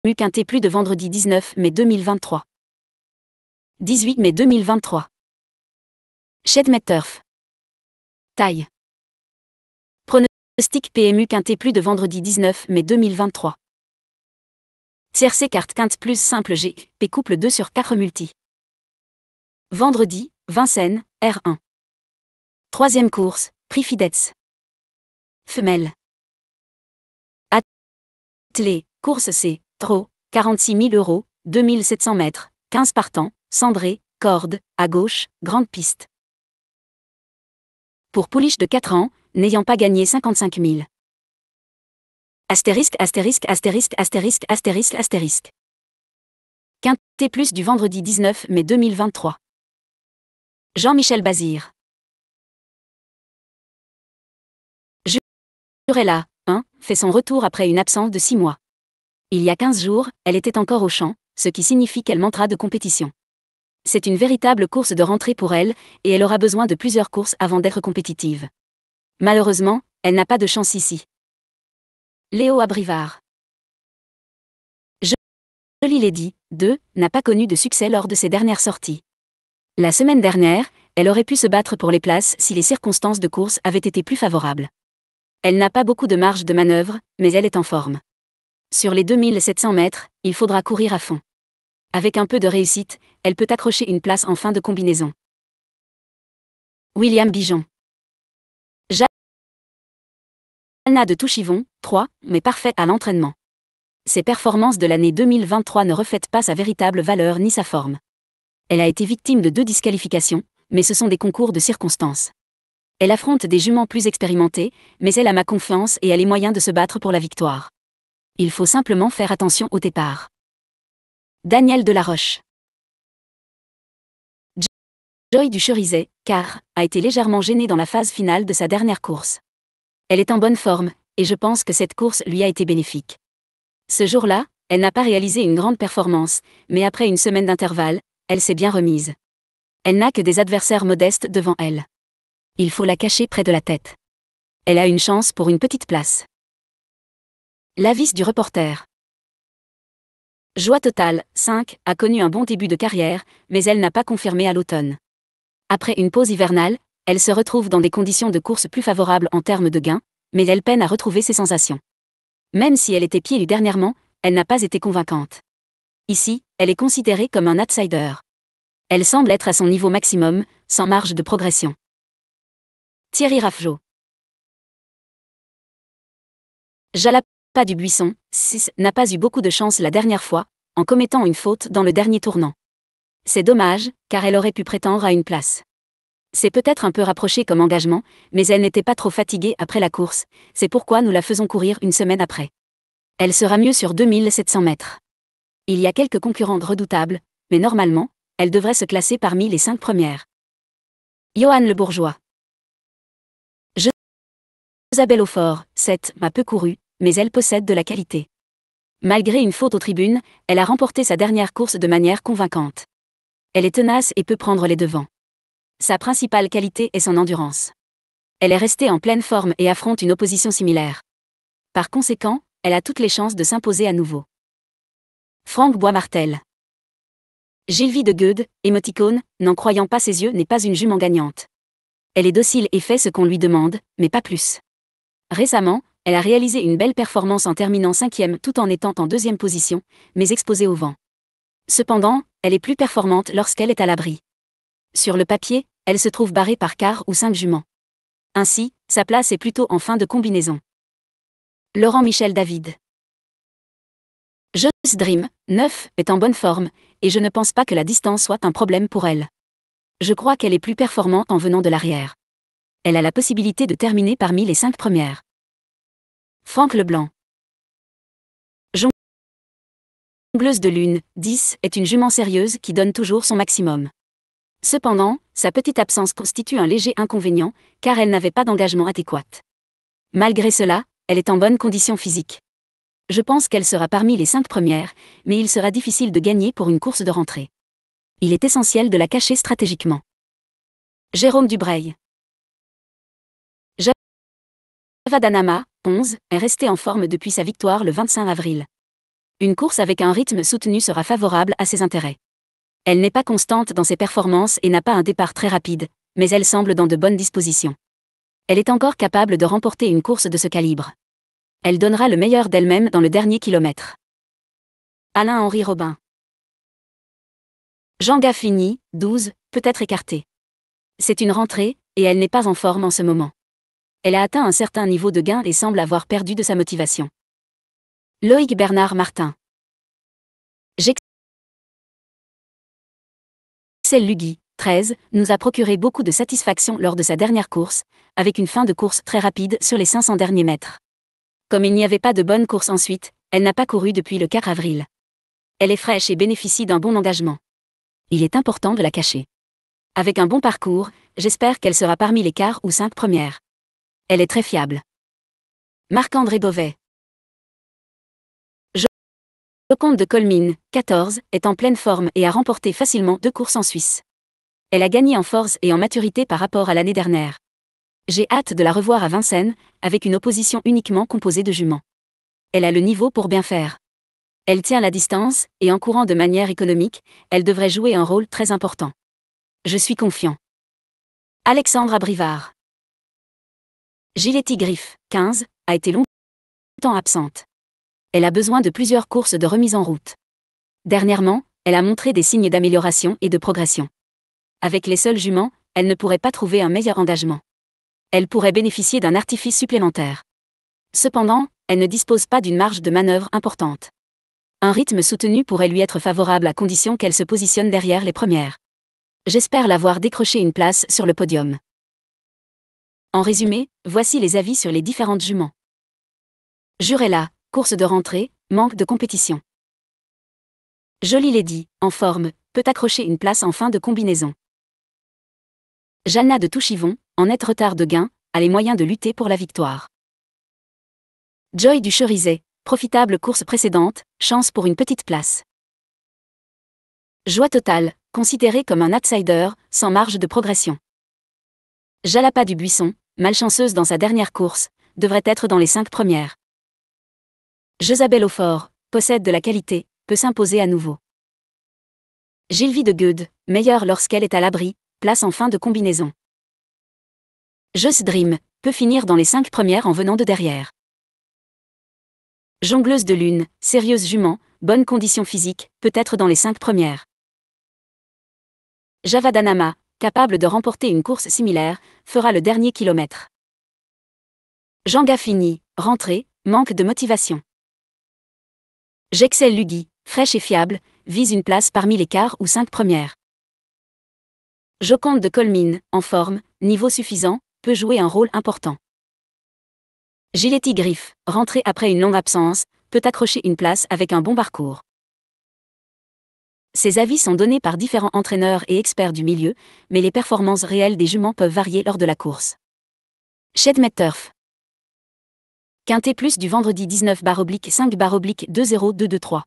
Quintet plus de vendredi 19 mai 2023. 18 mai 2023. Shedmet Turf. Taille. Pronostic PMU Quintet plus de vendredi 19 mai 2023. CRC carte quinte plus simple G, P couple 2 sur 4 multi. Vendredi, Vincennes, R1. Troisième course, prix Fidetz. Femelle. Attelé, course C, trot, 46 000 €, 2700 mètres, 15 partants, cendré, corde, à gauche, grande piste. Pour pouliche de 4 ans, n'ayant pas gagné 55 000. Astérisque, astérisque, astérisque, astérisque, astérisque, astérisque. Quintet plus du vendredi 19 mai 2023. Jean-Michel Bazir. Jurella, 1, fait son retour après une absence de 6 mois. Il y a 15 jours, elle était encore au champ, ce qui signifie qu'elle manquera de compétition. C'est une véritable course de rentrée pour elle, et elle aura besoin de plusieurs courses avant d'être compétitive. Malheureusement, elle n'a pas de chance ici. Léo Abrivard. Jolie Lady, 2, n'a pas connu de succès lors de ses dernières sorties. La semaine dernière, elle aurait pu se battre pour les places si les circonstances de course avaient été plus favorables. Elle n'a pas beaucoup de marge de manœuvre, mais elle est en forme. Sur les 2700 mètres, il faudra courir à fond. Avec un peu de réussite, elle peut accrocher une place en fin de combinaison. William Bijon. Jalna de Touchivon, 3, mais parfaite à l'entraînement. Ses performances de l'année 2023 ne reflètent pas sa véritable valeur ni sa forme. Elle a été victime de 2 disqualifications, mais ce sont des concours de circonstances. Elle affronte des juments plus expérimentés, mais elle a ma confiance et a les moyens de se battre pour la victoire. Il faut simplement faire attention au départ. Daniel Delaroche. Joy du Cherizet, car, a été légèrement gênée dans la phase finale de sa dernière course. Elle est en bonne forme, et je pense que cette course lui a été bénéfique. Ce jour-là, elle n'a pas réalisé une grande performance, mais après une semaine d'intervalle, elle s'est bien remise. Elle n'a que des adversaires modestes devant elle. Il faut la cacher près de la tête. Elle a une chance pour une petite place. L'avis du reporter. Joie totale, 5, a connu un bon début de carrière, mais elle n'a pas confirmé à l'automne. Après une pause hivernale, elle se retrouve dans des conditions de course plus favorables en termes de gains, mais elle peine à retrouver ses sensations. Même si elle était pieds-nus dernièrement, elle n'a pas été convaincante. Ici, elle est considérée comme un outsider. Elle semble être à son niveau maximum, sans marge de progression. Thierry Raffjo. Jalapa du Buisson, 6, n'a pas eu beaucoup de chance la dernière fois, en commettant une faute dans le dernier tournant. C'est dommage, car elle aurait pu prétendre à une place. C'est peut-être un peu rapproché comme engagement, mais elle n'était pas trop fatiguée après la course, c'est pourquoi nous la faisons courir une semaine après. Elle sera mieux sur 2700 mètres. Il y a quelques concurrentes redoutables, mais normalement, elle devrait se classer parmi les 5 premières. Johan Le Bourgeois. Isabelle Aufort, 7, m'a peu couru, mais elle possède de la qualité. Malgré une faute aux tribunes, elle a remporté sa dernière course de manière convaincante. Elle est tenace et peut prendre les devants. Sa principale qualité est son endurance. Elle est restée en pleine forme et affronte une opposition similaire. Par conséquent, elle a toutes les chances de s'imposer à nouveau. Franck Boismartel. Gilvie de Gueude, émoticône, n'en croyant pas ses yeux n'est pas une jument gagnante. Elle est docile et fait ce qu'on lui demande, mais pas plus. Récemment, elle a réalisé une belle performance en terminant 5e tout en étant en 2e position, mais exposée au vent. Cependant, elle est plus performante lorsqu'elle est à l'abri. Sur le papier, elle se trouve barrée par 4 ou 5 juments. Ainsi, sa place est plutôt en fin de combinaison. Laurent Michel David. Just Dream, 9, est en bonne forme, et je ne pense pas que la distance soit un problème pour elle. Je crois qu'elle est plus performante en venant de l'arrière. Elle a la possibilité de terminer parmi les 5 premières. Franck Leblanc. Jongleuse de lune, 10, est une jument sérieuse qui donne toujours son maximum. Cependant, sa petite absence constitue un léger inconvénient, car elle n'avait pas d'engagement adéquat. Malgré cela, elle est en bonne condition physique. Je pense qu'elle sera parmi les 5 premières, mais il sera difficile de gagner pour une course de rentrée. Il est essentiel de la cacher stratégiquement. Jérôme Dubreuil. Javadanama, 11, est restée en forme depuis sa victoire le 25 avril. Une course avec un rythme soutenu sera favorable à ses intérêts. Elle n'est pas constante dans ses performances et n'a pas un départ très rapide, mais elle semble dans de bonnes dispositions. Elle est encore capable de remporter une course de ce calibre. Elle donnera le meilleur d'elle-même dans le dernier kilomètre. Alain-Henri Robin. Jean Gaffigny, 12, peut être écartée. C'est une rentrée, et elle n'est pas en forme en ce moment. Elle a atteint un certain niveau de gain et semble avoir perdu de sa motivation. Loïc Bernard Martin. J'excelle Lugui, 13, nous a procuré beaucoup de satisfaction lors de sa dernière course, avec une fin de course très rapide sur les 500 derniers mètres. Comme il n'y avait pas de bonne course ensuite, elle n'a pas couru depuis le 4 avril. Elle est fraîche et bénéficie d'un bon engagement. Il est important de la cacher. Avec un bon parcours, j'espère qu'elle sera parmi les 4 ou 5 premières. Elle est très fiable. Marc-André Beauvais. Joconde de Colmine, 14, est en pleine forme et a remporté facilement 2 courses en Suisse. Elle a gagné en force et en maturité par rapport à l'année dernière. J'ai hâte de la revoir à Vincennes, avec une opposition uniquement composée de juments. Elle a le niveau pour bien faire. Elle tient la distance, et en courant de manière économique, elle devrait jouer un rôle très important. Je suis confiant. Alexandre Abrivard. Giletti Griff, 15, a été longtemps absente. Elle a besoin de plusieurs courses de remise en route. Dernièrement, elle a montré des signes d'amélioration et de progression. Avec les seuls juments, elle ne pourrait pas trouver un meilleur engagement. Elle pourrait bénéficier d'un artifice supplémentaire. Cependant, elle ne dispose pas d'une marge de manœuvre importante. Un rythme soutenu pourrait lui être favorable à condition qu'elle se positionne derrière les premières. J'espère la voir décrocher une place sur le podium. En résumé, voici les avis sur les différentes juments. Jurella, course de rentrée, manque de compétition. Jolie Lady, en forme, peut accrocher une place en fin de combinaison. Jalna de Touchivon, en net retard de gain, a les moyens de lutter pour la victoire. Joy du Cherizet, profitable course précédente, chance pour une petite place. Joie totale, considérée comme un outsider, sans marge de progression. Jalapa du Buisson, malchanceuse dans sa dernière course, devrait être dans les 5 premières. Jezabel Aufort, possède de la qualité, peut s'imposer à nouveau. Gilvie de Gueude, meilleure lorsqu'elle est à l'abri, place en fin de combinaison. Just Dream, peut finir dans les 5 premières en venant de derrière. Jongleuse de lune, sérieuse jument, bonne condition physique, peut être dans les 5 premières. Javadanama, capable de remporter une course similaire, fera le dernier kilomètre. Jean Gaffigny, rentrée, manque de motivation. J'excelle Lugui, fraîche et fiable, vise une place parmi les 4 ou 5 premières. Joconde de Colmine, en forme, niveau suffisant, peut jouer un rôle important. Giletti Griff, rentrée après une longue absence, peut accrocher une place avec un bon parcours. Ces avis sont donnés par différents entraîneurs et experts du milieu, mais les performances réelles des juments peuvent varier lors de la course. Shedmet Turf. Quintet plus du vendredi 19/5/20223.